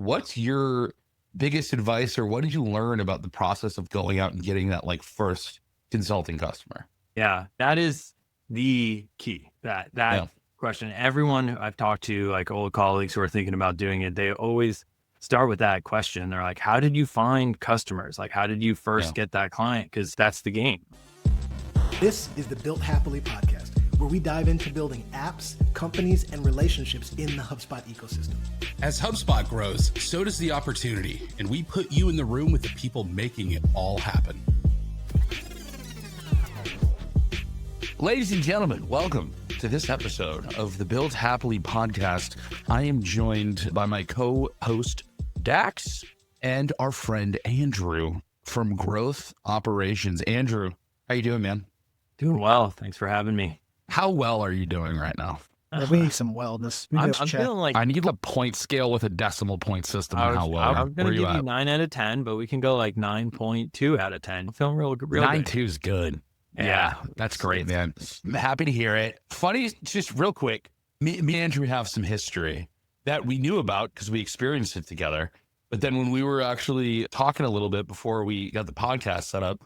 what's your biggest advice, or what did you learn about the process of going out and getting that like first consulting customer? Yeah, that is the key. That question. Everyone I've talked to, like old colleagues who are thinking about doing it, they always start with that question. They're like, how did you find customers? Like, how did you first get that client? Because that's the game. This is the Built Happily podcast, where we dive into building apps, companies, and relationships in the HubSpot ecosystem. As HubSpot grows, so does the opportunity, and we put you in the room with the people making it all happen. Ladies and gentlemen, welcome to this episode of the Built Happily podcast. I am joined by my co-host, Dax, and our friend, Andrew, from Growth Operations. Andrew, how you doing, man? Doing well. Thanks for having me. How well are you doing right now? We need some wellness. I'm feeling like I need a point scale with a decimal point system on how well. I'm going to give you 9 out of 10, but we can go like 9.2 out of 10. I'm feeling real good. 9.2 is good. Yeah, that's great, man. I'm happy to hear it. Funny, just real quick, me and Andrew have some history that we knew about because we experienced it together. But then when we were actually talking a little bit before we got the podcast set up,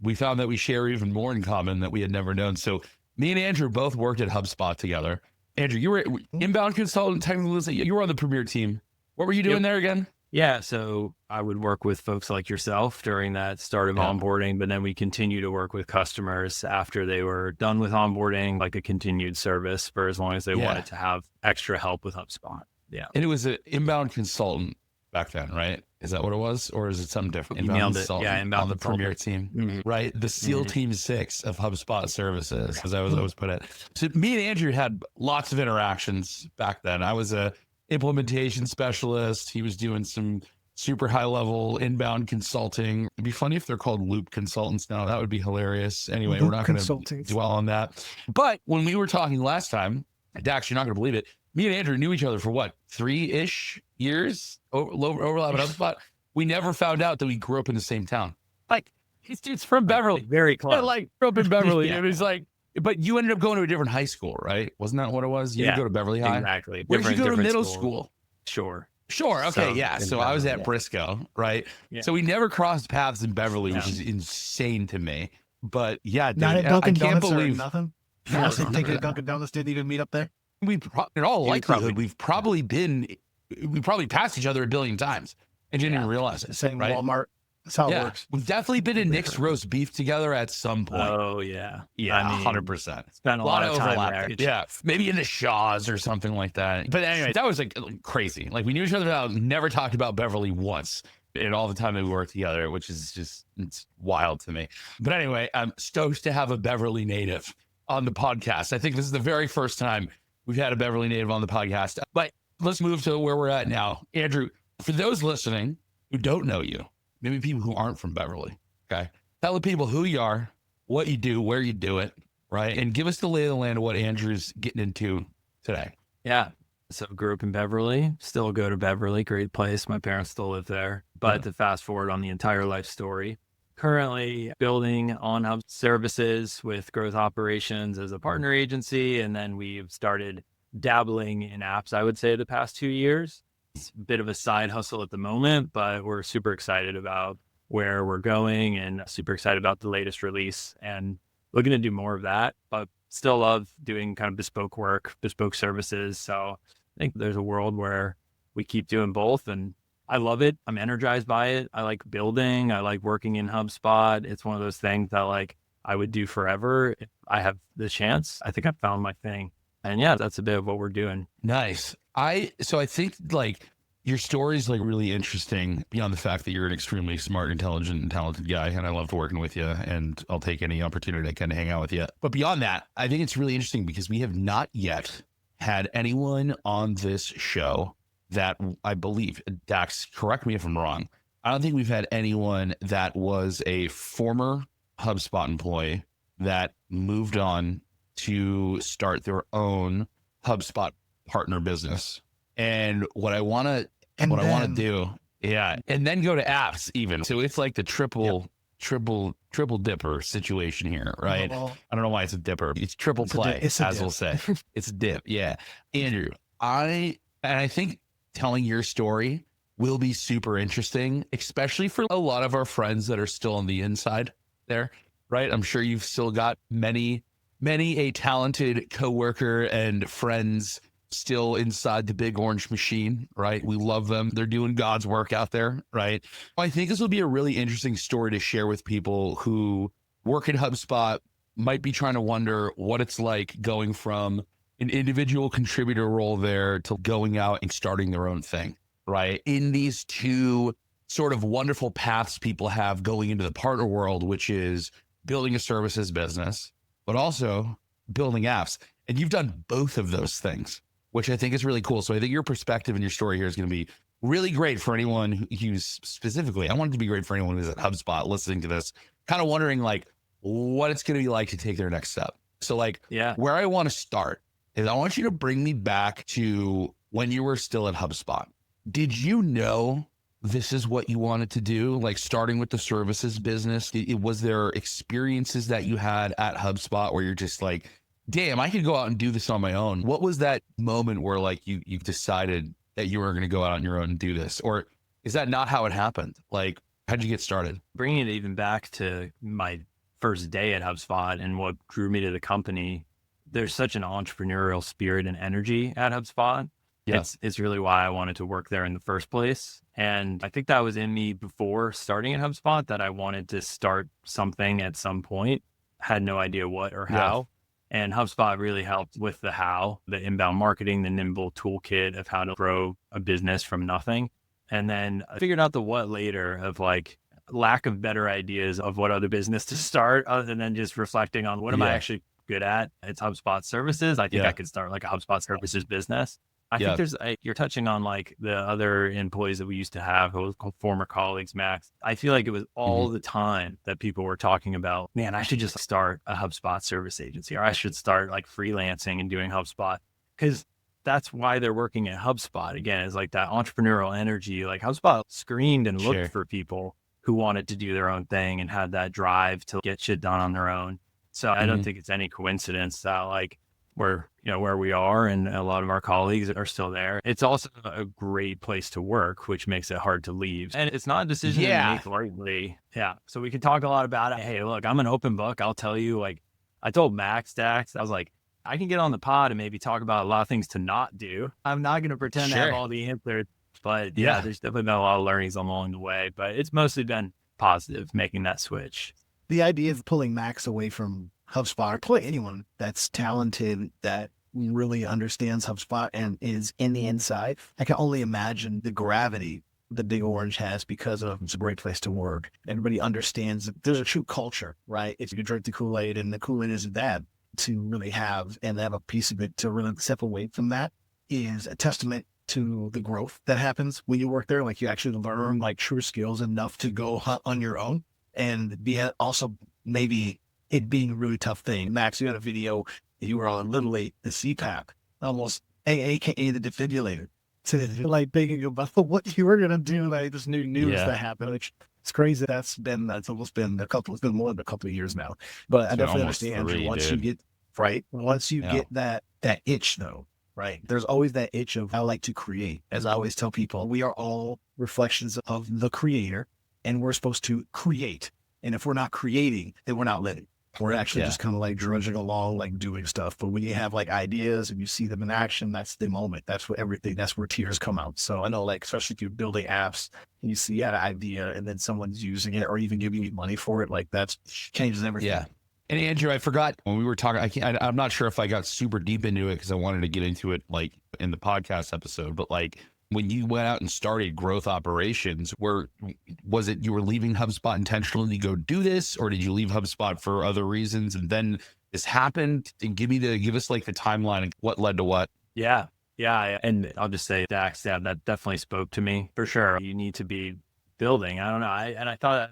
we found that we share even more in common that we had never known. So me and Andrew both worked at HubSpot together. Andrew, you were inbound consultant, technical, you were on the Premier team. What were you doing there again? Yeah, so I would work with folks like yourself during that start of onboarding, but then we continue to work with customers after they were done with onboarding, like a continued service for as long as they wanted to have extra help with HubSpot. Yeah. And it was an inbound consultant back then, right? Is that what it was? Or is it something different? You nailed it. Yeah, inbound on the Premier team, right? The SEAL Team 6 of HubSpot services, as I was always put it. So me and Andrew had lots of interactions back then. I was a implementation specialist. He was doing some super high level inbound consulting. It'd be funny if they're called loop consultants now. That would be hilarious. Anyway, we're not going to dwell on that. But when we were talking last time, Dax, you're not going to believe it. Me and Andrew knew each other for what, 3-ish years? Overlap at HubSpot. We never found out that we grew up in the same town. Like, his dude's from Beverly. Very close. Yeah, like, grew up in Beverly. And it was like, but you ended up going to a different high school, right? Wasn't that what it was? You didn't go to Beverly High? Exactly. Where did you go to middle school? Sure. Okay. So I was at Briscoe, right? Yeah. So we never crossed paths in Beverly, which is insane to me. But yeah, dude, not at Dunkin' I can't Donuts believe or nothing. No, take it to Dunkin' Donuts. Didn't even meet up there. In all likelihood, we probably passed each other a billion times and didn't even realize it. Same right? Walmart. That's how it works. We've definitely been in Nick's roast beef together at some point. Oh, yeah. Yeah, I mean, 100%. Spent a lot of time there. Yeah, maybe in the Shaws or something like that. But anyway, that was like crazy. Like we knew each other out, never talked about Beverly once in all the time that we worked together, which is just, it's wild to me. But anyway, I'm stoked to have a Beverly native on the podcast. I think this is the very first time we've had a Beverly native on the podcast. But let's move to where we're at now. Andrew, for those listening who don't know you, maybe people who aren't from Beverly, okay? Tell the people who you are, what you do, where you do it, right? And give us the lay of the land of what Andrew's getting into today. Yeah. So grew up in Beverly, still go to Beverly, great place. My parents still live there. But to fast forward on the entire life story, currently building on Hub services with Growth Operations as a partner agency. And then we've started dabbling in apps, I would say, the past 2 years. It's a bit of a side hustle at the moment, but we're super excited about where we're going and super excited about the latest release and looking to do more of that, but still love doing kind of bespoke work, bespoke services. So I think there's a world where we keep doing both, and I love it. I'm energized by it. I like building. I like working in HubSpot. It's one of those things that like I would do forever if I have the chance. I think I found my thing. And yeah, that's a bit of what we're doing. Nice. So I think like your story is like really interesting beyond the fact that you're an extremely smart, intelligent, and talented guy. And I loved working with you, and I'll take any opportunity I can to hang out with you. But beyond that, I think it's really interesting because we have not yet had anyone on this show that I believe, Dax, correct me if I'm wrong, I don't think we've had anyone that was a former HubSpot employee that moved on to start their own HubSpot partner business. And what I want to do, and then go to apps even. So it's like the triple dipper situation here, right? I don't know why it's a dipper. It's triple play, as we'll say. It's a dip. Yeah. Andrew, I think telling your story will be super interesting, especially for a lot of our friends that are still on the inside there, right? I'm sure you've still got many a talented coworker and friends still inside the big orange machine, right? We love them. They're doing God's work out there, right? I think this will be a really interesting story to share with people who work at HubSpot, might be trying to wonder what it's like going from an individual contributor role there to going out and starting their own thing, right? In these two sort of wonderful paths people have going into the partner world, which is building a services business, but also building apps. And you've done both of those things, which I think is really cool. So I think your perspective and your story here is going to be really great for anyone who's specifically, I want it to be great for anyone who's at HubSpot listening to this, kind of wondering like what it's going to be like to take their next step. So like where I want to start is I want you to bring me back to when you were still at HubSpot. Did you know this is what you wanted to do? Like starting with the services business, was there experiences that you had at HubSpot where you're just like, damn, I could go out and do this on my own? What was that moment where like you decided that you were going to go out on your own and do this? Or is that not how it happened? Like, how'd you get started? Bringing it even back to my first day at HubSpot and what drew me to the company, there's such an entrepreneurial spirit and energy at HubSpot. Yeah. It's really why I wanted to work there in the first place. And I think that was in me before starting at HubSpot, that I wanted to start something at some point. Had no idea what or how. Yeah. And HubSpot really helped with the how, the inbound marketing, the nimble toolkit of how to grow a business from nothing. And then I figured out the what later of like lack of better ideas of what other business to start, other than just reflecting on what am I actually good at? It's HubSpot services. I think I could start like a HubSpot services business. I think you're touching on like the other employees that we used to have, who were former colleagues, Max. I feel like it was all the time that people were talking about, man, I should just start a HubSpot service agency, or I should start like freelancing and doing HubSpot, because that's why they're working at HubSpot. Again, it's like that entrepreneurial energy. Like HubSpot screened and looked for people who wanted to do their own thing and had that drive to get shit done on their own. So I don't think it's any coincidence that like we're, where we are, and a lot of our colleagues are still there. It's also a great place to work, which makes it hard to leave. And it's not a decision to make lightly. Yeah. So we can talk a lot about it. Hey, look, I'm an open book. I'll tell you, like I told Max Dax, I was like, I can get on the pod and maybe talk about a lot of things to not do. I'm not going to pretend to have all the answers, but there's definitely been a lot of learnings along the way, but it's mostly been positive making that switch. The idea of pulling Max away from HubSpot, or pulling anyone that's talented, that really understands HubSpot and is in the inside, I can only imagine the gravity the Big Orange has, because of it's a great place to work. Everybody understands that there's a true culture, right? If you drink the Kool-Aid, and the Kool-Aid isn't that, to really have and have a piece of it to really step away from that is a testament to the growth that happens when you work there. Like you actually learn like true skills enough to go hunt on your own, and be also maybe it being a really tough thing. Max, you had a video, you were on literally the CPAP, almost AKA the defibrillator, to like thinking about what you were going to do, like this new news that happened. It's crazy. That's almost been it's been more than a couple of years now, but I definitely understand once you get get that itch though, right? There's always that itch of, I like to create. As I always tell people, we are all reflections of the creator, and we're supposed to create. And if we're not creating, then we're not living. We're actually just kind of like drudging along, like doing stuff. But when you have like ideas and you see them in action, that's the moment. That's where tears come out. So I know, like, especially if you're building apps and you see an idea and then someone's using it or even giving you money for it, like that changes everything. Yeah. And Andrew, I forgot when we were talking, I'm not sure if I got super deep into it because I wanted to get into it like in the podcast episode, but like when you went out and started growth operations, was it you were leaving HubSpot intentionally to go do this, or did you leave HubSpot for other reasons and then this happened? And give us like the timeline and what led to what. Yeah. And I'll just say, Dax, that definitely spoke to me for sure. You need to be building. I don't know. I thought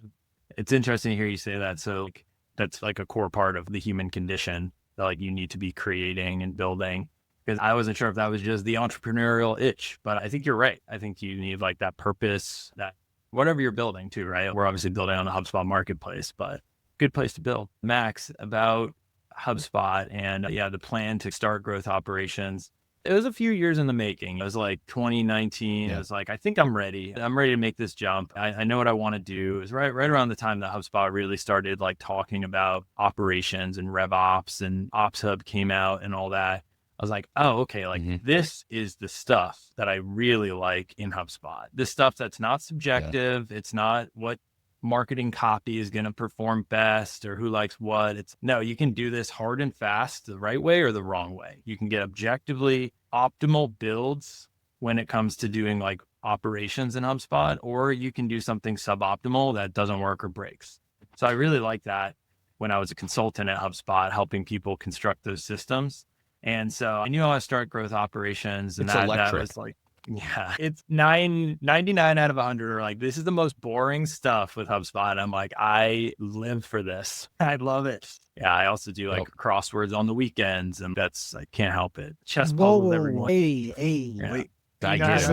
it's interesting to hear you say that. So like, that's like a core part of the human condition, that like you need to be creating and building. Because I wasn't sure if that was just the entrepreneurial itch, but I think you're right. I think you need like that purpose, that whatever you're building too, right? We're obviously building on the HubSpot marketplace, but good place to build. Max, about HubSpot and the plan to start growth operations. It was a few years in the making. It was like 2019. Yeah. It was like, I think I'm ready. I'm ready to make this jump. I know what I want to do. It was right around the time that HubSpot really started like talking about operations and RevOps, and Ops Hub came out and all that. I was like, oh, okay, like this is the stuff that I really like in HubSpot. This stuff that's not subjective. Yeah. It's not what marketing copy is going to perform best or who likes what. It's no, you can do this hard and fast the right way or the wrong way. You can get objectively optimal builds when it comes to doing like operations in HubSpot, or you can do something suboptimal that doesn't work or breaks. So I really like that when I was a consultant at HubSpot, helping people construct those systems. And so I knew how to start growth operations, and that was like, yeah, it's 99 out of 100 are like, this is the most boring stuff with HubSpot. And I'm like, I live for this. I love it. Yeah, I also do like crosswords on the weekends, and that's, I can't help it. Chess puzzles every morning. Wait. I get it.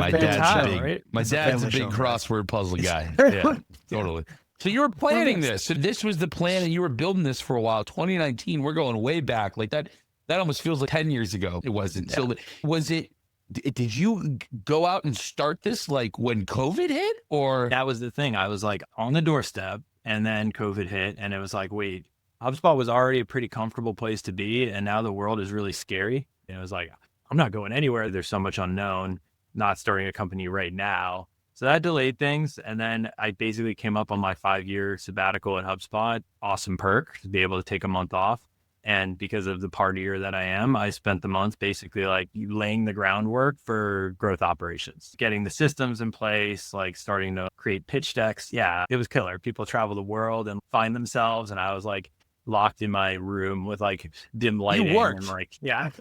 My dad's a big crossword puzzle guy. Yeah, totally. So you were planning this. So this was the plan, and you were building this for a while. 2019, we're going way back. Like that almost feels like 10 years ago. It wasn't. Yeah. So was it, did you go out and start this like when COVID hit, or? That was the thing. I was like on the doorstep, and then COVID hit, and it was like, wait, HubSpot was already a pretty comfortable place to be, and now the world is really scary. And it was like, I'm not going anywhere. There's so much unknown, not starting a company right now. So that delayed things. And then I basically came up on my 5-year sabbatical at HubSpot. Awesome perk to be able to take a month off. And because of the partier that I am, I spent the month basically like laying the groundwork for growth operations, getting the systems in place, like starting to create pitch decks. Yeah, it was killer. People travel the world and find themselves. And I was like locked in my room with like dim lighting. You worked. And like, yeah.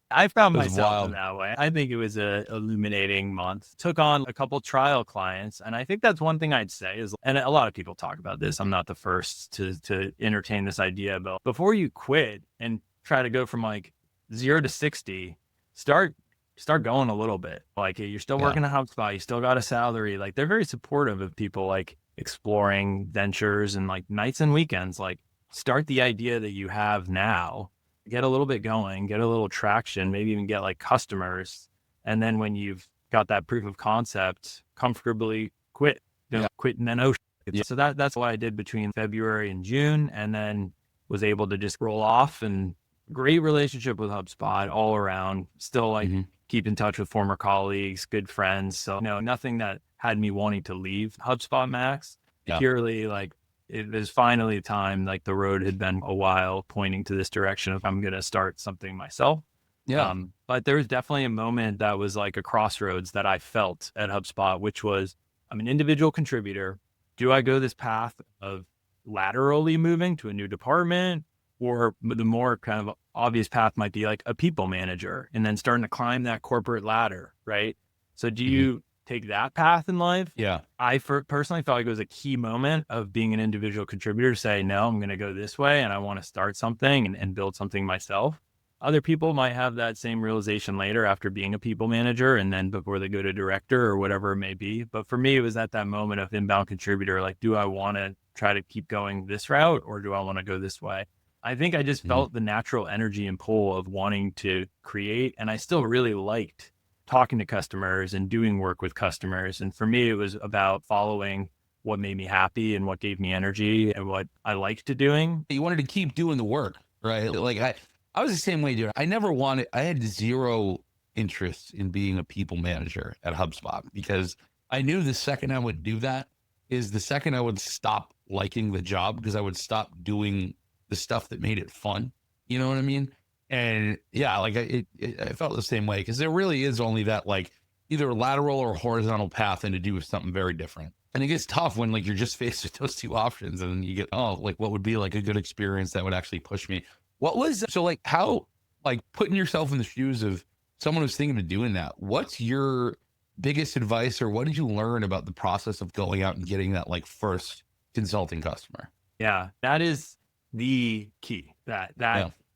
I found myself in that way. I think it was a illuminating month. Took on a couple trial clients. And I think that's one thing I'd say is, and a lot of people talk about this, I'm not the first to entertain this idea, but before you quit and try to go from like 0 to 60, start going a little bit. Like you're still working at HubSpot, you still got a salary. Like they're very supportive of people like exploring ventures and like nights and weekends. Like start the idea that you have now. Get a little bit going, get a little traction, maybe even get like customers. And then when you've got that proof of concept, comfortably quit, quit and then So that's what I did between February and June, and then was able to just roll off. And great relationship with HubSpot all around, still like keep in touch with former colleagues, good friends. So no, nothing that had me wanting to leave HubSpot Max. Purely like, it was finally time, like the road had been a while pointing to this direction if I'm going to start something myself. Yeah. But there was definitely a moment that was like a crossroads that I felt at HubSpot, which was, I'm an individual contributor. Do I go this path of laterally moving to a new department, or the more kind of obvious path might be like a people manager and then starting to climb that corporate ladder, right? So do you take that path in life? Yeah. I personally felt like it was a key moment of being an individual contributor to say, no, I'm going to go this way and I want to start something and build something myself. Other people might have that same realization later after being a people manager and then before they go to director or whatever it may be. But for me, it was at that moment of inbound contributor, like, do I want to try to keep going this route or do I want to go this way? I think I just felt the natural energy and pull of wanting to create. And I still really liked talking to customers and doing work with customers. And for me, it was about following what made me happy and what gave me energy and what I liked doing. You wanted to keep doing the work, right? Like I was the same way, dude. I had zero interest in being a people manager at HubSpot because I knew the second I would do that is the second I would stop liking the job because I would stop doing the stuff that made it fun. You know what I mean? And yeah, like I felt the same way because there really is only that like either lateral or horizontal path and to do with something very different. And it gets tough when like you're just faced with those two options and you get, like what would be like a good experience that would actually push me? So like how, like putting yourself in the shoes of someone who's thinking of doing that, what's your biggest advice or what did you learn about the process of going out and getting that like first consulting customer? Yeah, that is the key. That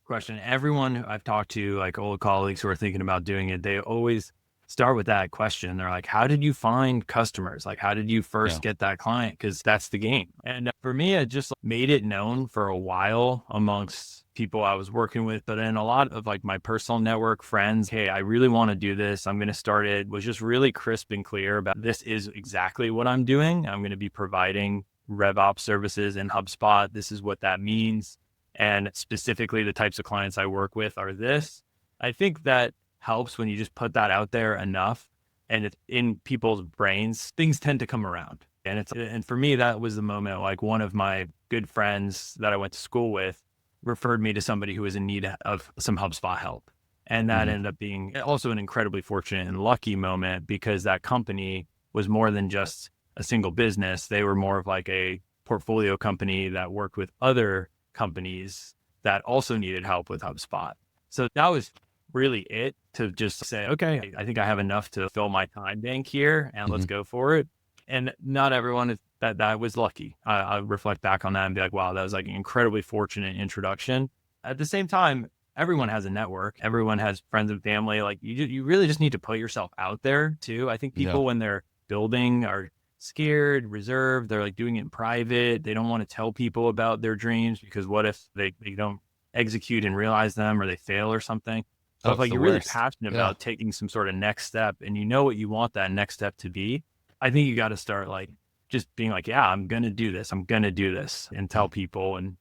question. Everyone I've talked to, like old colleagues who are thinking about doing it, they always start with that question. They're like, how did you find customers? Like, how did you first get that client? Because that's the game. And for me, I just made it known for a while amongst people I was working with, but in a lot of like my personal network friends, hey, I really want to do this. I'm going to start it. Was just really crisp and clear about this is exactly what I'm doing. I'm going to be providing RevOps services in HubSpot. This is what that means. And specifically the types of clients I work with are this. I think that helps when you just put that out there enough and it's in people's brains, things tend to come around. And for me, that was the moment, like one of my good friends that I went to school with referred me to somebody who was in need of some HubSpot help. And that ended up being also an incredibly fortunate and lucky moment because that company was more than just a single business. They were more of like a portfolio company that worked with other companies that also needed help with HubSpot. So that was really it, to just say, okay, I think I have enough to fill my time bank here and let's go for it. And not everyone that was lucky. I reflect back on that and be like, wow, that was like an incredibly fortunate introduction. At the same time, everyone has a network. Everyone has friends and family. Like you really just need to put yourself out there too. I think people when they're building are scared, reserved. They're like doing it in private. They don't want to tell people about their dreams because what if they don't execute and realize them or they fail or something? So if like you're really passionate about taking some sort of next step and you know what you want that next step to be, I think you got to start like just being like, yeah, I'm going to do this. I'm going to do this and tell people and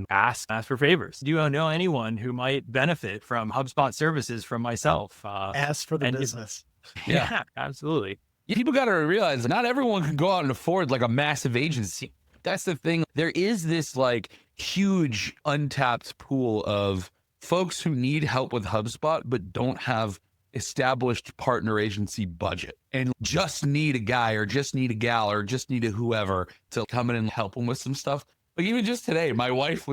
ask for favors. Do you know anyone who might benefit from HubSpot services from myself? Ask for the business. Yeah, absolutely. People got to realize not everyone can go out and afford like a massive agency. That's the thing. There is this like huge untapped pool of folks who need help with HubSpot, but don't have established partner agency budget and just need a guy or just need a gal or just need a whoever to come in and help them with some stuff. Like even just today, my wife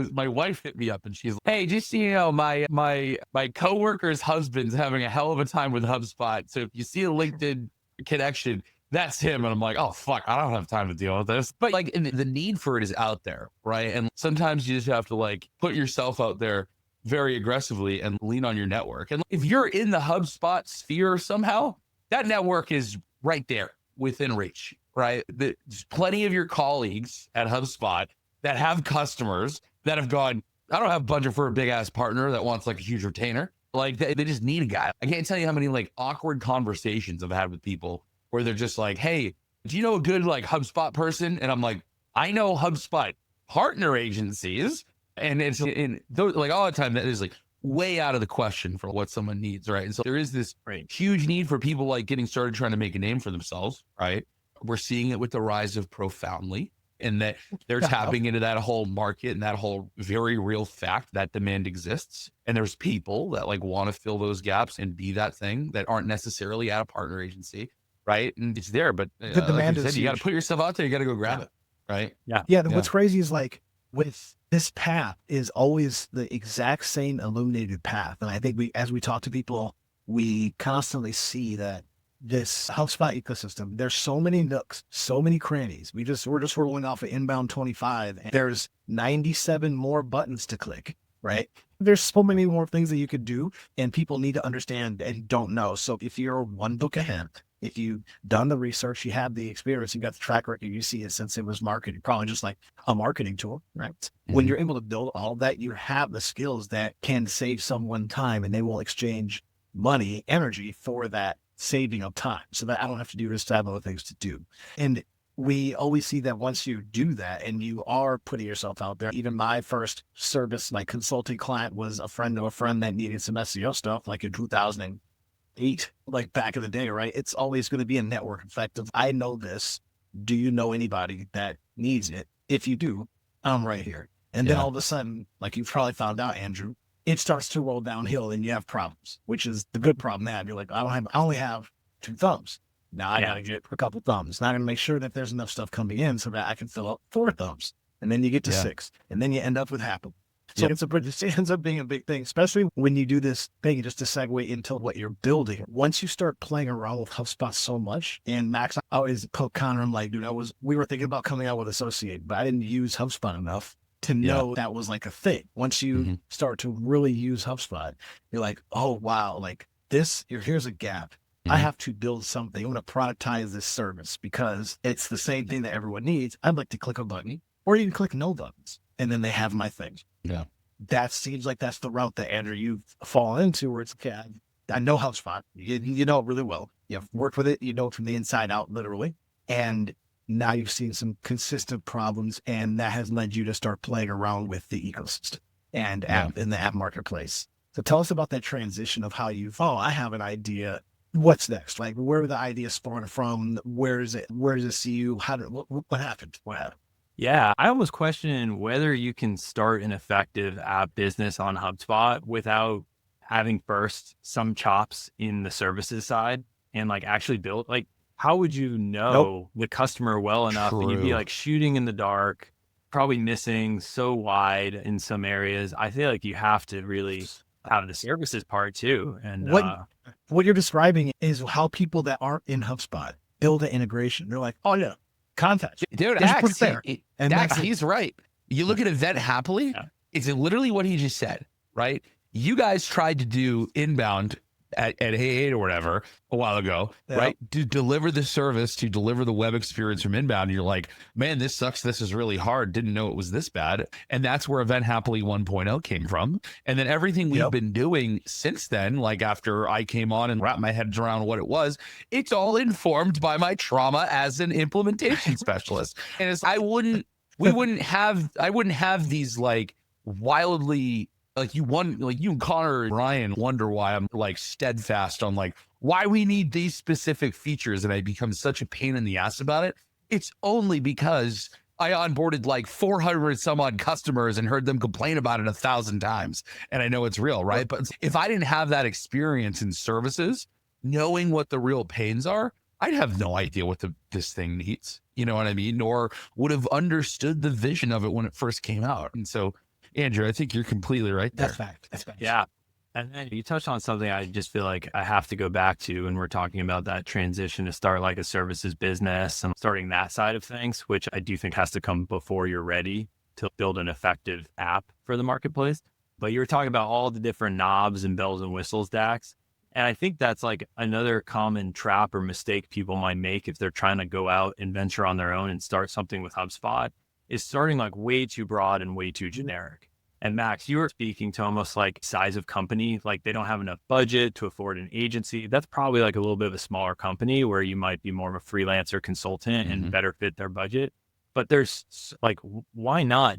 hit me up and she's like, hey, just so you know, my coworker's husband's having a hell of a time with HubSpot. So if you see a LinkedIn connection, that's him. And I'm like, oh, fuck, I don't have time to deal with this. But like, and the need for it is out there, right? And sometimes you just have to like put yourself out there very aggressively and lean on your network. And if you're in the HubSpot sphere somehow, that network is right there within reach, right? There's plenty of your colleagues at HubSpot that have customers that have gone, I don't have budget for a big ass partner that wants like a huge retainer. Like they just need a guy. I can't tell you how many like awkward conversations I've had with people where they're just like, hey, do you know a good like HubSpot person? And I'm like, I know HubSpot partner agencies. And it's in those, like all the time that is like way out of the question for what someone needs, right? And so there is this huge need for people like getting started trying to make a name for themselves, right? We're seeing it with the rise of Profoundly, and that they're tapping into that whole market and that whole very real fact that demand exists. And there's people that like want to fill those gaps and be that thing that aren't necessarily at a partner agency, right? And it's there, but the demand like you said, you got to put yourself out there. You got to go grab it, right? Yeah. What's crazy is like with this path is always the exact same illuminated path. And I think as we talk to people, we constantly see that this HubSpot ecosystem, there's so many nooks, so many crannies. We're just rolling off of inbound 25 and there's 97 more buttons to click, right? There's so many more things that you could do and people need to understand and don't know. So if you're one book ahead, if you've done the research, you have the experience, you got the track record, you see it since it was marketing, probably just like a marketing tool, right? When you're able to build all of that, you have the skills that can save someone time and they will exchange money, energy for that saving of time so that I don't have to do this to have other things to do. And we always see that once you do that and you are putting yourself out there, even my first service, like consulting client was a friend of a friend that needed some SEO stuff like in 2008, like back in the day, right? It's always going to be a network effect of, I know this. Do you know anybody that needs it? If you do, I'm right here. And then all of a sudden, like you've probably found out, Andrew, it starts to roll downhill and you have problems, which is the good problem to have. You're like, I only have 2 thumbs. Now I got to get a couple thumbs. Now I'm going to make sure that there's enough stuff coming in so that I can fill up 4 thumbs. And then you get to 6 and then you end up with hapily. So it ends up being a big thing, especially when you do this thing, just to segue into what you're building. Once you start playing around with HubSpot so much, and Max, I always poke Connor, I'm like, dude, we were thinking about coming out with Associate, but I didn't use HubSpot enough to know that was like a thing. Once you start to really use HubSpot, you're like, oh, wow, like here's a gap. I have to build something. I want to productize this service because it's the same thing that everyone needs. I'd like to click a button or even click no buttons, and then they have my thing. Yeah. That seems like that's the route that, Andrew, you fall into, where it's, okay, I know HubSpot. You know it really well. You've worked with it. You know it from the inside out, literally. And now you've seen some consistent problems, and that has led you to start playing around with the ecosystem and app in the app marketplace. So tell us about that transition of how I have an idea. What's next? Like, where did the idea spawn from? Where does it see you? What happened? What happened? Yeah, I was questioning whether you can start an effective app business on HubSpot without having first some chops in the services side and like actually build, like, how would you know the customer well enough that you'd be True. like shooting in the dark, probably missing so wide in some areas? I feel like you have to really have the services part too. And What you're describing is how people that aren't in HubSpot build an integration. They're like, oh yeah, contact. Dude, Just put Dax, it there. And that's it. He's right. You look at Event Happily, Yeah. it's literally what he just said, right? You guys tried to do inbound at Hey8 or whatever a while ago, right? To deliver the service, to deliver the web experience from inbound. And you're like, man, this sucks. This is really hard. Didn't know it was this bad. And that's where Event Happily 1.0 came from. And then everything we've been doing since then, like after I came on and wrapped my head around what it was, it's all informed by my trauma as an implementation specialist. And it's, I wouldn't have these like wildly, like you and Connor and Ryan wonder why I'm like steadfast on like why we need these specific features, and I become such a pain in the ass about it. It's only because I onboarded like 400 some odd customers and heard them complain about it 1,000 times, and I know it's real, right? But if I didn't have that experience in services, knowing what the real pains are, I'd have no idea what this thing needs. You know what I mean? Nor would have understood the vision of it when it first came out. And so, Andrew, I think you're completely right there. That's fact. That's fact. yeah. And then you touched on something I just feel like I have to go back to when we're talking about that transition to start like a services business and starting that side of things, which I do think has to come before you're ready to build an effective app for the marketplace. But you were talking about all the different knobs and bells and whistles, Dax. And I think that's like another common trap or mistake people might make if they're trying to go out and venture on their own and start something with HubSpot, is starting like way too broad and way too generic. And Max, you were speaking to almost like size of company, like they don't have enough budget to afford an agency. That's probably like a little bit of a smaller company where you might be more of a freelancer consultant and better fit their budget. But there's like, why not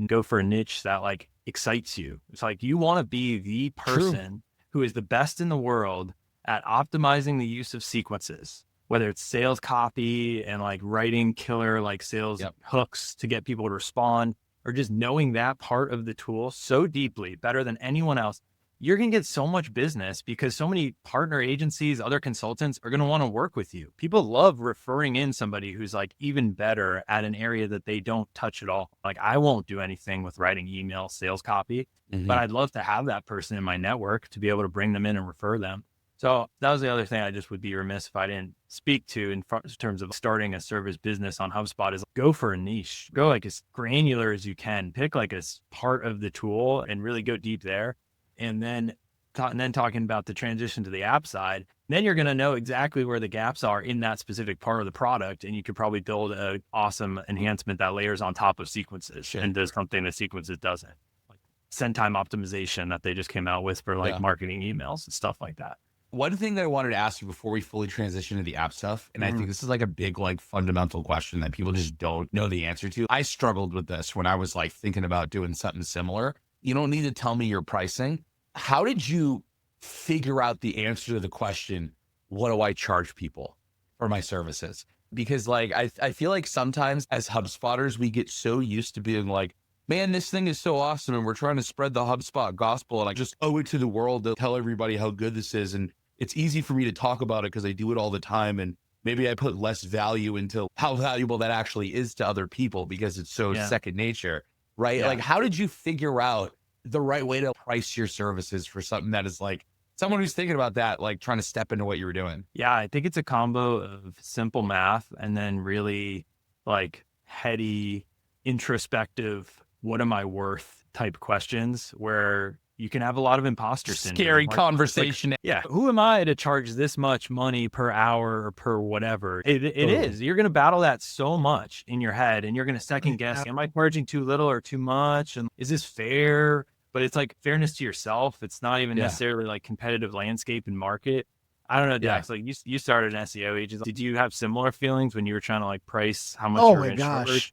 go for a niche that like excites you? It's like, you want to be the person who is the best in the world at optimizing the use of sequences, whether it's sales copy and like writing killer like sales hooks to get people to respond, or just knowing that part of the tool so deeply, better than anyone else. You're going to get so much business because so many partner agencies, other consultants are going to want to work with you. People love referring in somebody who's like even better at an area that they don't touch at all. Like, I won't do anything with writing email sales copy, but I'd love to have that person in my network to be able to bring them in and refer them. So that was the other thing I just would be remiss if I didn't speak to in terms of starting a service business on HubSpot, is go for a niche, go like as granular as you can, pick like a part of the tool and really go deep there. And then talking about the transition to the app side, then you're going to know exactly where the gaps are in that specific part of the product. And you could probably build an awesome enhancement that layers on top of sequences and does something that sequences doesn't, like send time optimization that they just came out with for like marketing emails and stuff like that. One thing that I wanted to ask you before we fully transition to the app stuff, and I think this is like a big, like fundamental question that people just don't know the answer to. I struggled with this when I was like thinking about doing something similar. You don't need to tell me your pricing. How did you figure out the answer to the question, what do I charge people for my services? Because like, I feel like sometimes as HubSpotters, we get so used to being like, man, this thing is so awesome, and we're trying to spread the HubSpot gospel, and I just owe it to the world to tell everybody how good this is. And it's easy for me to talk about it because I do it all the time. And maybe I put less value into how valuable that actually is to other people because it's so second nature, right? Like, how did you figure out the right way to price your services for something that is like someone who's thinking about that, like trying to step into what you were doing? Yeah, I think it's a combo of simple math and then really like heady, introspective, what am I worth type questions, where you can have a lot of imposter syndrome. Scary Like, conversation. yeah, who am I to charge this much money per hour or per whatever? It is. You're going to battle that so much in your head, and you're going to second guess, am I charging too little or too much? And is this fair? But it's like fairness to yourself. It's not even necessarily like competitive landscape and market. I don't know, Dax, like you started an SEO agency. Did you have similar feelings when you were trying to like price how much Oh you're my going to charge? gosh.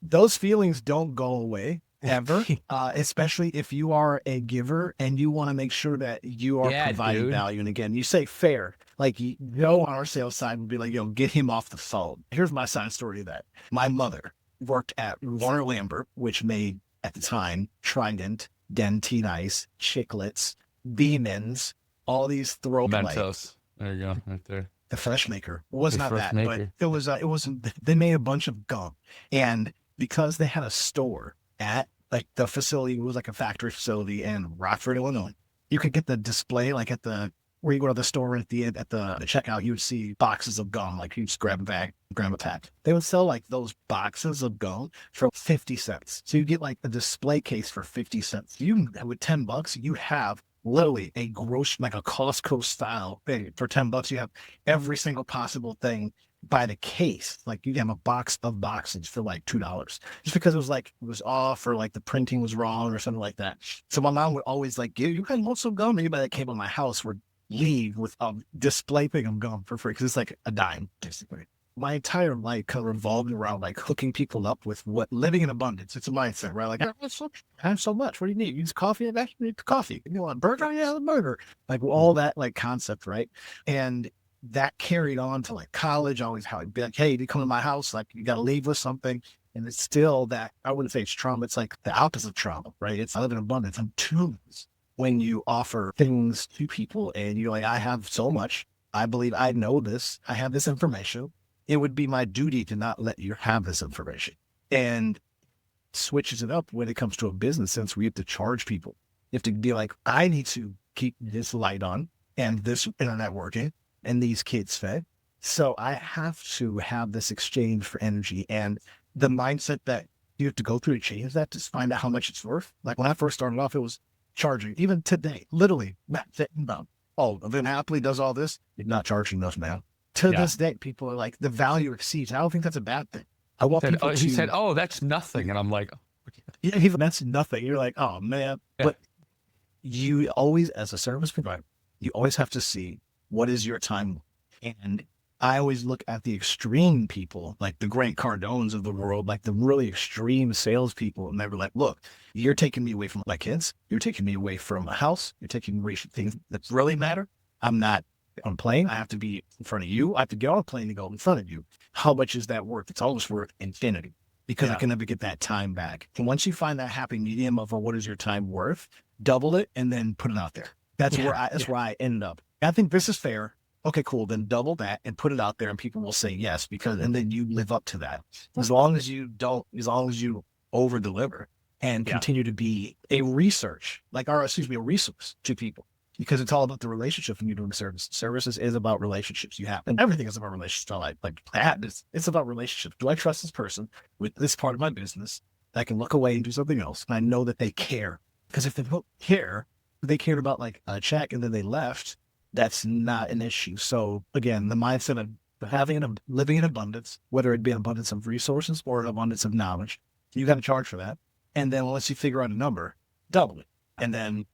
Those feelings don't go away ever, especially if you are a giver and you want to make sure that you are providing value. And again, you say fair, like on our sales side would be like, get him off the phone. Here's my side story of that. My mother worked at Warner Lambert, which made at the time Trident, Dentine Ice, Chiclets, Beemans, all these Mentos. There you go, right there. The Fresh Maker was not that, but it wasn't. They made a bunch of gum, and because they had a store at like the facility, it was like a factory facility in Rockford, Illinois. You could get the display like where you go to the store at the checkout, you would see boxes of gum. Like you just grab a bag, grab a pack. They would sell like those boxes of gum for 50 cents. So you get like a display case for 50 cents. With $10, you have literally a like a Costco style thing. For $10, you have every single possible thing by the case. Like you have a box of boxes for like $2, just because it was off or like the printing was wrong or something like that. So my mom would always like, you guys want some gum? Anybody that came to my house would leave with a display thing of gum for free, because it's like a dime basically. My entire life kind of revolved around like hooking people up with living in abundance. It's a mindset, right? Like, I have so much. What do you need? You need coffee? I need the coffee. You want a burger? Yeah, the burger. Like all that like concept, right? And that carried on to like college. Always how it'd be like, hey, you come to my house, like you got to leave with something. And it's still that, I wouldn't say it's trauma. It's like the opposite of trauma, right? I live in abundance. I'm tuned when you offer things to people and you're like, I have so much. I believe I know this. I have this information. It would be my duty to not let you have this information. And switches it up when it comes to a business sense where you have to charge people. You have to be like, I need to keep this light on and this internet working and these kids fed. So I have to have this exchange for energy, and the mindset that you have to go through to change that to find out how much it's worth. Like when I first started off, it was charging. Even today, literally, then Hapily does all this. You're not charging those now. To this day, people are like, the value exceeds. I don't think that's a bad thing. I want people to... He said, oh, that's nothing. And I'm like, yeah, even that's nothing. You're like, oh, man. Yeah. But you always, as a service provider, you always have to see what is your time. And I always look at the extreme people, like the Grant Cardones of the world, like the really extreme salespeople. And they were like, look, you're taking me away from my kids. You're taking me away from a house. You're taking me away from things that really matter. I'm not on a plane. I have to be in front of you. I have to get on a plane to go in front of you. How much is that worth? It's always worth infinity, because I can never get that time back. And once you find that happy medium of what is your time worth, double it and then put it out there. That's where I end up. I think this is fair. Okay, cool. Then double that and put it out there, and people will say yes, and then you live up to that. As long as you over deliver and continue to be a resource to people. Because it's all about the relationship when you're doing service. Services is about relationships you have. And everything is about relationships. Like that. It's about relationships. Do I trust this person with this part of my business that I can look away and do something else? And I know that they care. Because if they don't care, they cared about like a check and then they left, that's not an issue. So again, the mindset of living in abundance, whether it be an abundance of resources or an abundance of knowledge, you got to charge for that. And then once you figure out a number, double it. And then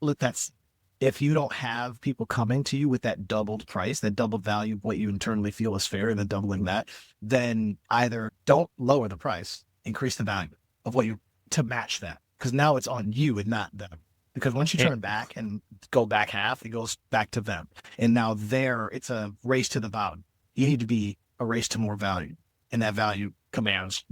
if you don't have people coming to you with that doubled price, that doubled value of what you internally feel is fair, and then doubling that, then either don't lower the price, increase the value of to match that. Because now it's on you and not them. Because once you turn back and go back half, it goes back to them. And now it's a race to the value. You need to be a race to more value. And that value commands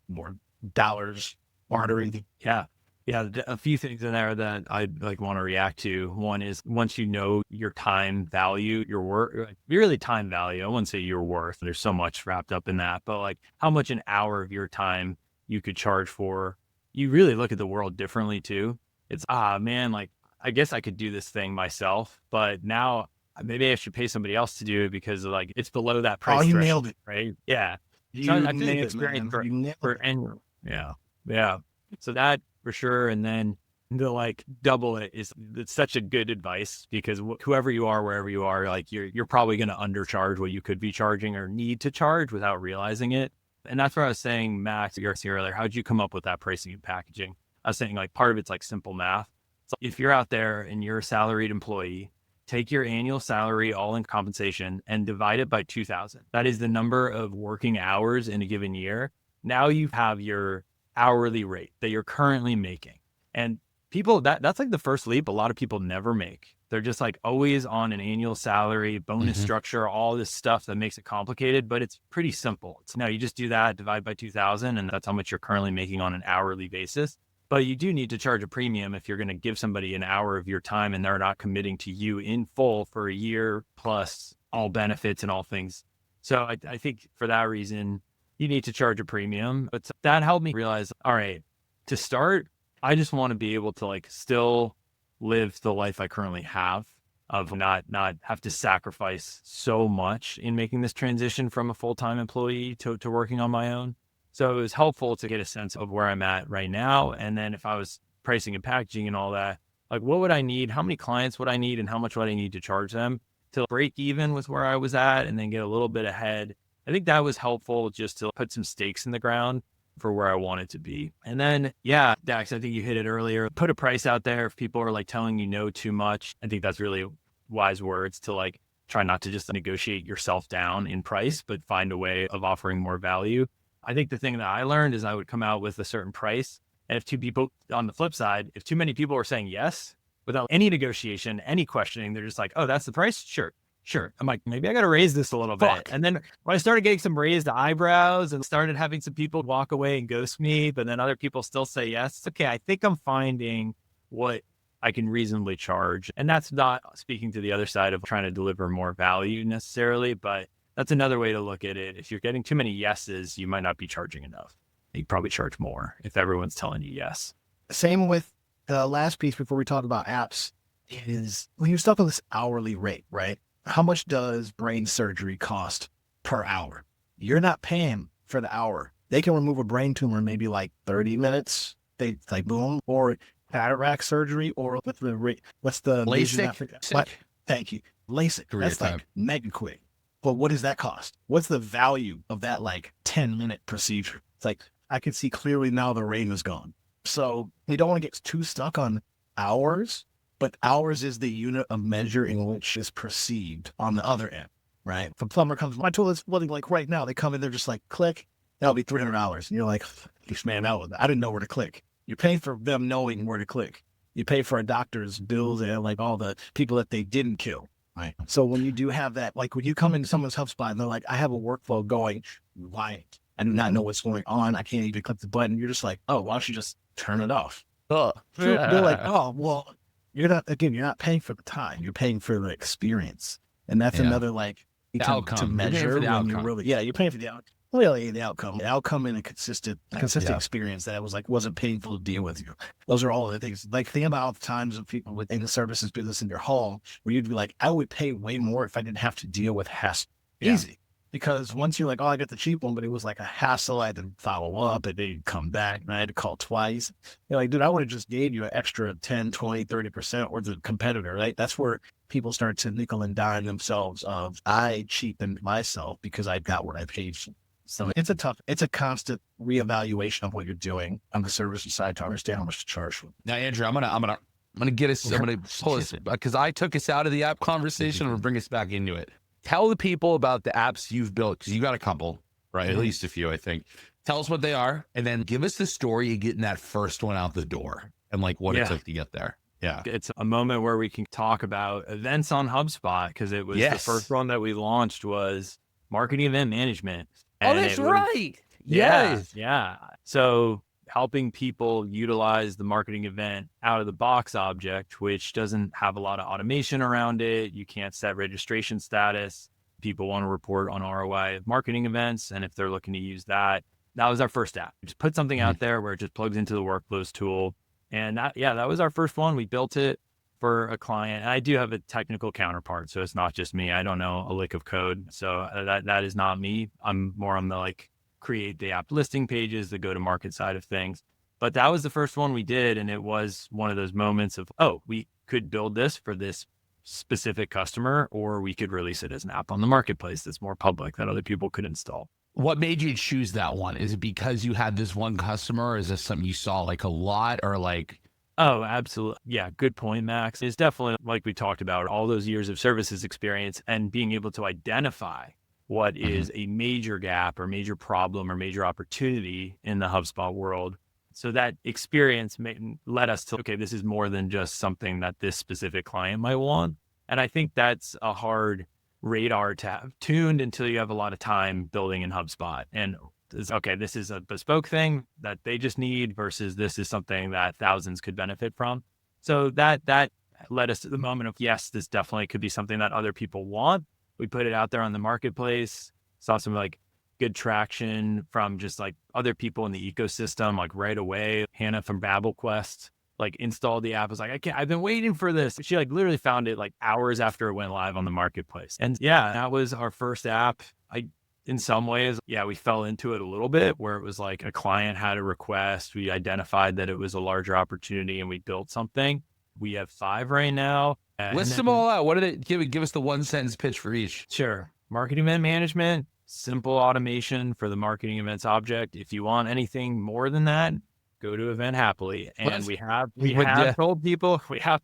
more dollars, bartering. Yeah. Yeah, a few things in there that I'd want to react to. One is, once you know your time value, your work, really time value, I wouldn't say your worth. There's so much wrapped up in that, but like how much an hour of your time you could charge for. You really look at the world differently too. It's, man, like I guess I could do this thing myself, but now maybe I should pay somebody else to do it because like it's below that price. Oh, you threshold, nailed it. Right? Yeah. I think experience for anyone. Yeah. So that for sure. And then to like double it's such a good advice, because whoever you are, wherever you are, like you're probably going to undercharge what you could be charging or need to charge without realizing it. And that's where I was saying, Max, you were asking earlier, how'd you come up with that pricing and packaging? I was saying like part of it's like simple math. So if you're out there and you're a salaried employee, take your annual salary, all in compensation, and divide it by 2,000. That is the number of working hours in a given year. Now you have your hourly rate that you're currently making. And people, that's like the first leap a lot of people never make. They're just like always on an annual salary, bonus structure, all this stuff that makes it complicated, but it's pretty simple. Now you just do that, divide by 2,000, and that's how much you're currently making on an hourly basis. But you do need to charge a premium if you're going to give somebody an hour of your time and they're not committing to you in full for a year plus all benefits and all things. So I think for that reason, you need to charge a premium. But that helped me realize, all right, to start, I just want to be able to like still live the life I currently have, of not have to sacrifice so much in making this transition from a full-time employee to working on my own. So it was helpful to get a sense of where I'm at right now. And then if I was pricing and packaging and all that, like what would I need? How many clients would I need? And how much would I need to charge them to break even with where I was at and then get a little bit ahead? I think that was helpful just to put some stakes in the ground for where I wanted to be. And then, yeah, Dax, I think you hit it earlier. Put a price out there. If people are like telling you no too much, I think that's really wise words to like try not to just negotiate yourself down in price, but find a way of offering more value. I think the thing that I learned is I would come out with a certain price. And if two people, on the flip side, if too many people were saying yes without any negotiation, any questioning, they're just like, oh, that's the price? Sure. I'm like, maybe I got to raise this a little bit. And then when I started getting some raised eyebrows and started having some people walk away and ghost me, but then other people still say yes, it's okay. I think I'm finding what I can reasonably charge. And that's not speaking to the other side of trying to deliver more value necessarily, but that's another way to look at it. If you're getting too many yeses, you might not be charging enough. You probably charge more if everyone's telling you yes. Same with the last piece before we talk about apps is when you're stuck on this hourly rate, right? How much does brain surgery cost per hour? You're not paying for the hour. They can remove a brain tumor in maybe like 30 minutes. They like boom, or cataract surgery, or with the rate. What's the LASIK? Thank you. LASIK. That's like mega quick. But what does that cost? What's the value of that like 10-minute procedure? It's like, I can see clearly now the rain is gone. So you don't want to get too stuck on hours, but hours is the unit of measure in which is perceived on the other end, right? If a plumber comes, my toilet's flooding like right now, they come in, they're just like, click, that'll be $300. And you're like, man, I didn't know where to click. You pay for them knowing where to click. You pay for a doctor's bills and like all the people that they didn't kill. Right. So when you do have that, like when you come into someone's HubSpot and they're like, I have a workflow going, why? I do not know what's going on. I can't even click the button. You're just like, oh, why don't you just turn it off? They're like, oh, well, you're not paying for the time. You're paying for the experience. And that's another like the outcome to measure when you really, you're paying for the outcome. Really, the outcome in a consistent experience that wasn't painful to deal with you. Those are all the things. Like think about all the times of people within the services business in your hall where you'd be like, I would pay way more if I didn't have to deal with hassle. Easy. Because once you're like, oh, I got the cheap one, but it was like a hassle. I had to follow up and they'd come back and I had to call twice. You're like, dude, I would have just gave you an extra 10, 20, 30% or the competitor, right? That's where people start to nickel and dime themselves of, I cheapened myself because I got what I paid for. So it's a constant reevaluation of what you're doing on the services side to understand how much to charge for. Now, Andrew, I'm gonna pull us, because I took us out of the app conversation and bring us back into it. Tell the people about the apps you've built, because you got a couple, right? At least a few, I think. Tell us what they are, and then give us the story of getting that first one out the door and like what it took to get there. Yeah. It's a moment where we can talk about events on HubSpot, because it was the first one that we launched was marketing event management. And that's right. Yes. Yeah. So helping people utilize the marketing event out of the box object, which doesn't have a lot of automation around it. You can't set registration status. People want to report on ROI of marketing events. And if they're looking to use that was our first app. We just put something out there where it just plugs into the workflows tool. And that was our first one. We built it for a client. And I do have a technical counterpart, so it's not just me. I don't know a lick of code. So that is not me. I'm more on the like create the app listing pages, the go-to-market side of things. But that was the first one we did. And it was one of those moments of, oh, we could build this for this specific customer, or we could release it as an app on the marketplace that's more public that other people could install. What made you choose that one? Is it because you had this one customer, or is this something you saw like a lot, or like? Oh, absolutely. Yeah, good point, Max. It's definitely, like we talked about, all those years of services experience and being able to identify what is a major gap or major problem or major opportunity in the HubSpot world. So that experience led us to, okay, this is more than just something that this specific client might want. And I think that's a hard radar to have tuned until you have a lot of time building in HubSpot. And okay, this is a bespoke thing that they just need versus this is something that thousands could benefit from. So that led us to the moment of, yes, this definitely could be something that other people want. We put it out there on the marketplace, saw some like good traction from just like other people in the ecosystem, like right away. Hannah from BabbleQuest like installed the app. Was like, I've been waiting for this. She like literally found it like hours after it went live on the marketplace. And yeah, that was our first app. In some ways, yeah, we fell into it a little bit where it was like a client had a request. We identified that it was a larger opportunity and we built something. We have 5 right now. List them all out. What did it give us the 1-sentence pitch for each? Sure. Marketing event management, simple automation for the marketing events object. If you want anything more than that, go to Event Happily. And we have told people, we have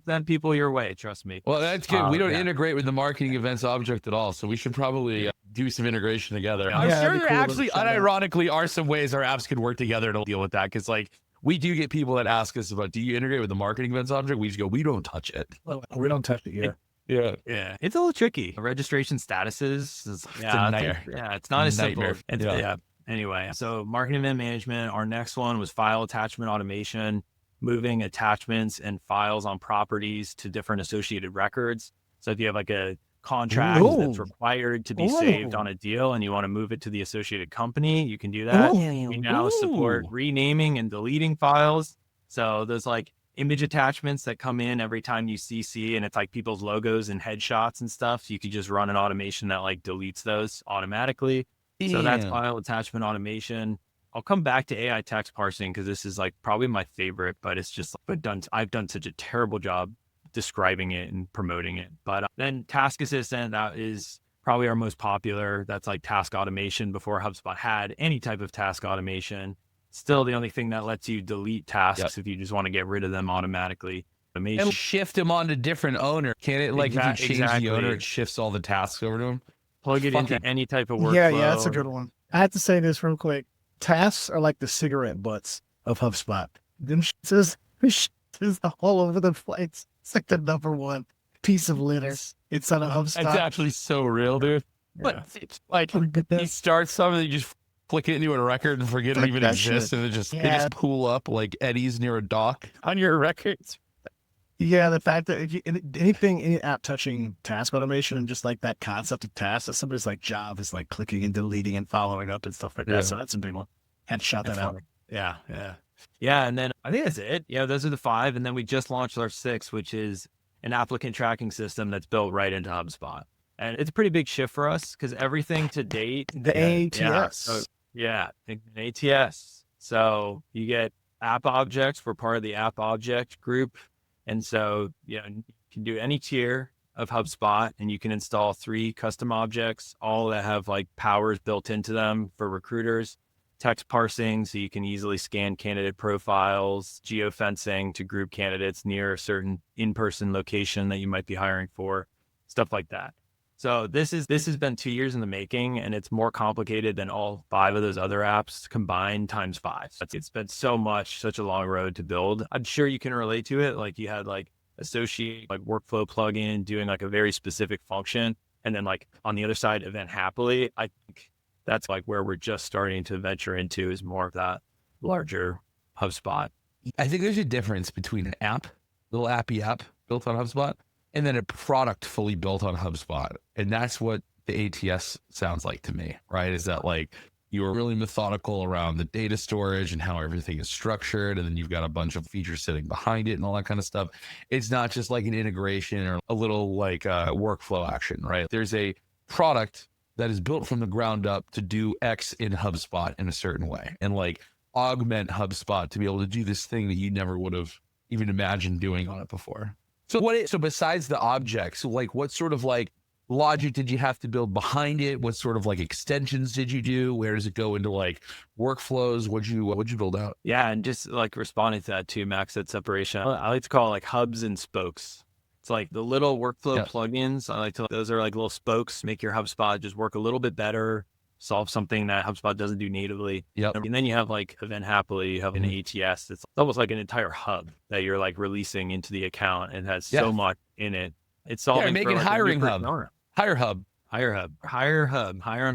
sent people your way. Trust me. Well, that's good. We don't integrate with the marketing events object at all. So we should probably do some integration together. I'm sure there actually unironically are some ways our apps could work together to deal with that. Cause like we do get people that ask us about, do you integrate with the marketing events object? We just go, we don't touch it. We don't touch it here. Yeah. It's a little tricky. Registration statuses. It's a nightmare. It's not as simple. Anyway, so marketing event management, our next one was file attachment automation, moving attachments and files on properties to different associated records. So if you have like a contract that's required to be saved on a deal and you want to move it to the associated company, you can do that. We now support renaming and deleting files. So there's like image attachments that come in every time you CC, and it's like people's logos and headshots and stuff. You could just run an automation that like deletes those automatically. So that's file attachment automation. I'll come back to AI text parsing because this is like probably my favorite, but it's just I've done such a terrible job describing it and promoting it. But then Task Assistant, that is probably our most popular. That's like task automation before HubSpot had any type of task automation. Still the only thing that lets you delete tasks if you just want to get rid of them automatically. And shift them onto different owner. Can it like if you change the owner, it shifts all the tasks over to them? Plug it into any type of workflow. Yeah, that's a good one. I have to say this real quick. Tasks are like the cigarette butts of HubSpot. Them shits is all over the place. It's like the number one piece of litter. It's on a HubSpot. It's actually so real, dude. But it's like you start something, you just flick it into a record and forget it even exists, and they just pool up like eddies near a dock on your records. Yeah, the fact that any app touching task automation and just like that concept of tasks, that somebody's like job is like clicking and deleting and following up and stuff like that. So that's a big one. Had to shout that out. Yeah. And then I think that's it. Yeah, those are the 5. And then we just launched our 6, which is an applicant tracking system that's built right into HubSpot. And it's a pretty big shift for us because everything to date. The ATS. An ATS. So you get app objects. We're part of the app object group. And so, you can do any tier of HubSpot and you can install 3 custom objects, all that have like powers built into them for recruiters, text parsing, so you can easily scan candidate profiles, geofencing to group candidates near a certain in-person location that you might be hiring for, stuff like that. So this has been 2 years in the making, and it's more complicated than all 5 of those other apps combined times 5. It's been such a long road to build. I'm sure you can relate to it. Like you had like associate like workflow plugin doing like a very specific function. And then like on the other side, Event Happily, I think that's like where we're just starting to venture into is more of that larger HubSpot. I think there's a difference between an app, little appy app built on HubSpot, and then a product fully built on HubSpot. And that's what the ATS sounds like to me, right? Is that like you are really methodical around the data storage and how everything is structured. And then you've got a bunch of features sitting behind it and all that kind of stuff. It's not just like an integration or a little like workflow action, right? There's a product that is built from the ground up to do X in HubSpot in a certain way. And like augment HubSpot to be able to do this thing that you never would have even imagined doing on it before. So so besides the objects, so like what sort of like logic did you have to build behind it? What sort of like extensions did you do? Where does it go into like workflows? What'd you build out? Yeah, and just like responding to that too, Max, that separation. I like to call it like hubs and spokes. It's like the little workflow plugins. Those are like little spokes, make your HubSpot just work a little bit better, solve something that HubSpot doesn't do natively. And then you have like Event Happily, you have an ATS. It's almost like an entire hub that you're like releasing into the account and has so much in it. It's solving make for it like hiring hub. Hire on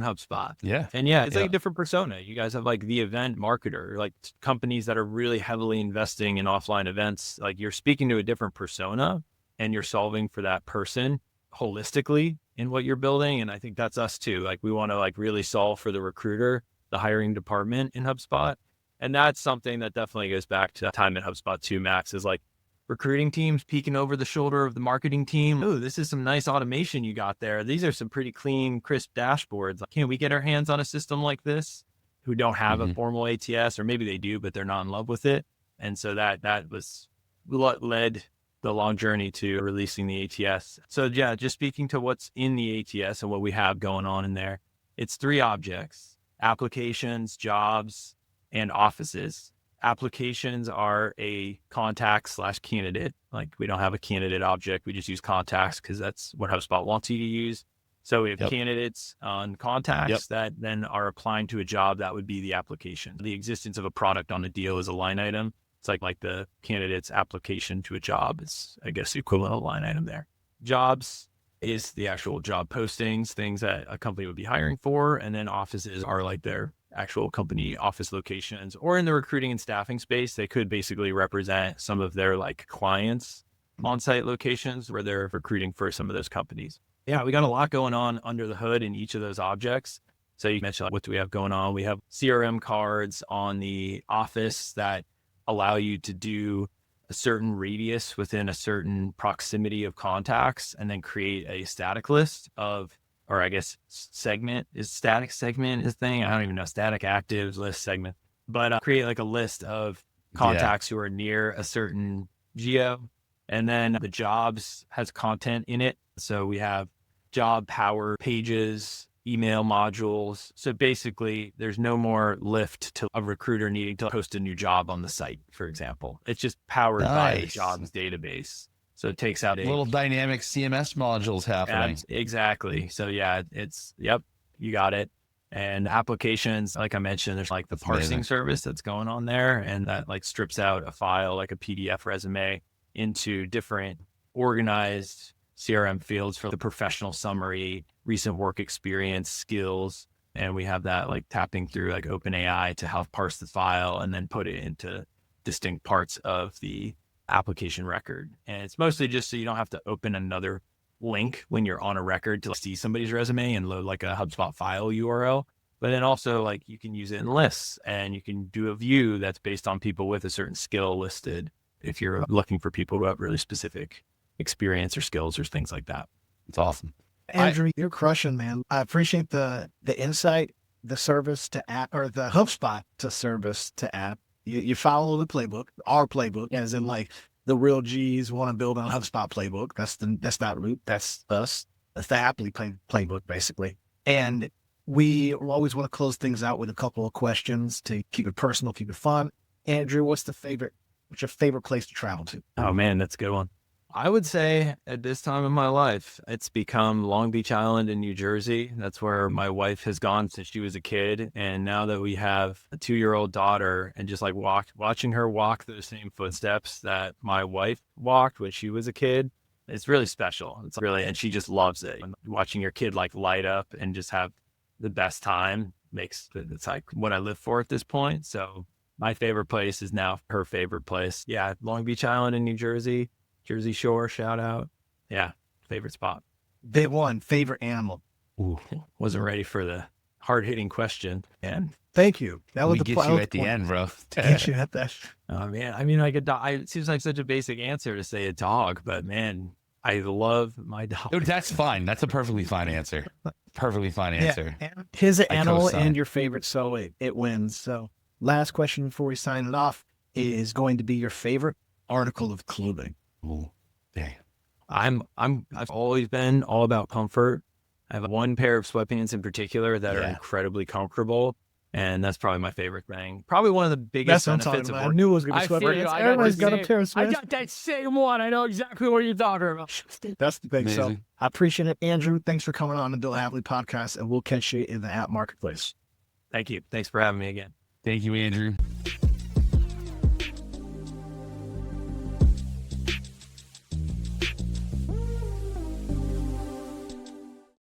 HubSpot. Yeah. And it's like a different persona. You guys have like the event marketer, like companies that are really heavily investing in offline events. Like you're speaking to a different persona and you're solving for that person holistically in what you're building. And I think that's us too. Like we want to like really solve for the recruiter, the hiring department in HubSpot. And that's something that definitely goes back to time at HubSpot too, Max, is like recruiting teams peeking over the shoulder of the marketing team. Oh, this is some nice automation you got there. These are some pretty clean, crisp dashboards. Like, can we get our hands on a system like this? Who don't have a formal ATS, or maybe they do, but they're not in love with it. And so that was what led the long journey to releasing the ATS. So yeah, just speaking to what's in the ATS and what we have going on in there, it's 3 objects: applications, jobs, and offices. Applications are a contact/candidate. Like we don't have a candidate object. We just use contacts because that's what HubSpot wants you to use. So we have candidates on contacts that then are applying to a job. That would be the application. The existence of a product on a deal is a line item. It's like the candidate's application to a job. It's, I guess, the equivalent of a line item there. Jobs is the actual job postings, things that a company would be hiring for. And then offices are like their actual company office locations, or in the recruiting and staffing space, they could basically represent some of their like clients' on-site locations where they're recruiting for some of those companies. Yeah, we got a lot going on under the hood in each of those objects. So you mentioned, like, what do we have going on? We have CRM cards on the office that allow you to do a certain radius within a certain proximity of contacts and then create a static list of, or I guess segment is static segment is thing. I don't even know, static actives list segment, but create like a list of contacts who are near a certain geo. And then the jobs has content in it. So we have job power pages, email modules. So basically there's no more lift to a recruiter needing to post a new job on the site, for example. It's just powered by the jobs database. So it takes out a little dynamic CMS modules happening. Exactly. So yeah, you got it. And applications, like I mentioned, there's like the parsing service that's going on there, and that like strips out a file like a PDF resume into different organized CRM fields for the professional summary, recent work experience, skills. And we have that like tapping through like OpenAI to help parse the file and then put it into distinct parts of the application record. And it's mostly just so you don't have to open another link when you're on a record to see somebody's resume and load like a HubSpot file URL. But then also like you can use it in lists, and you can do a view that's based on people with a certain skill listed if you're looking for people who have really specific experience or skills or things like that. It's awesome. Andrew, you're crushing, man. I appreciate the insight, the service to app, or the HubSpot to service to app. You follow the playbook, our playbook, as in like the real G's want to build on HubSpot playbook. That's not root. That's us. That's the Haply playbook, basically. And we always want to close things out with a couple of questions to keep it personal, keep it fun. Andrew, what's your favorite place to travel to? Oh man, that's a good one. I would say at this time in my life, it's become Long Beach Island in New Jersey. That's where my wife has gone since she was a kid. And now that we have a 2-year-old daughter, and just like watching her walk through the same footsteps that my wife walked when she was a kid, it's really special. It's really, and she just loves it. And watching your kid like light up and just have the best time it's like what I live for at this point. So my favorite place is now her favorite place. Yeah. Long Beach Island in New Jersey. Jersey Shore, shout out. Yeah, favorite spot. Big one, favorite animal. Ooh, wasn't ready for the hard-hitting question. And thank you. That was get you at the end, bro. Get you at that. Oh man, I mean, like a dog. It seems like such a basic answer to say a dog, but man, I love my dog. Dude, that's fine. That's a perfectly fine answer. Perfectly fine answer. Yeah. His animal and your favorite, so it wins. So Last question before we sign it off is going to be your favorite article of clothing. Oh, dang. I've always been all about comfort. I have one pair of sweatpants in particular that are incredibly comfortable, and that's probably my favorite thing. Probably one of the biggest benefits of I working. knew it was going to be feel you. sweatpants. Everybody's got a pair of I sweatpants. got that same one. I know exactly what you're talking about. That's the thing. So Amazing. I appreciate it. Andrew, thanks for coming on the Build Happily podcast, and we'll catch you in the app marketplace. Thank you. Thanks for having me again. Thank you, Andrew.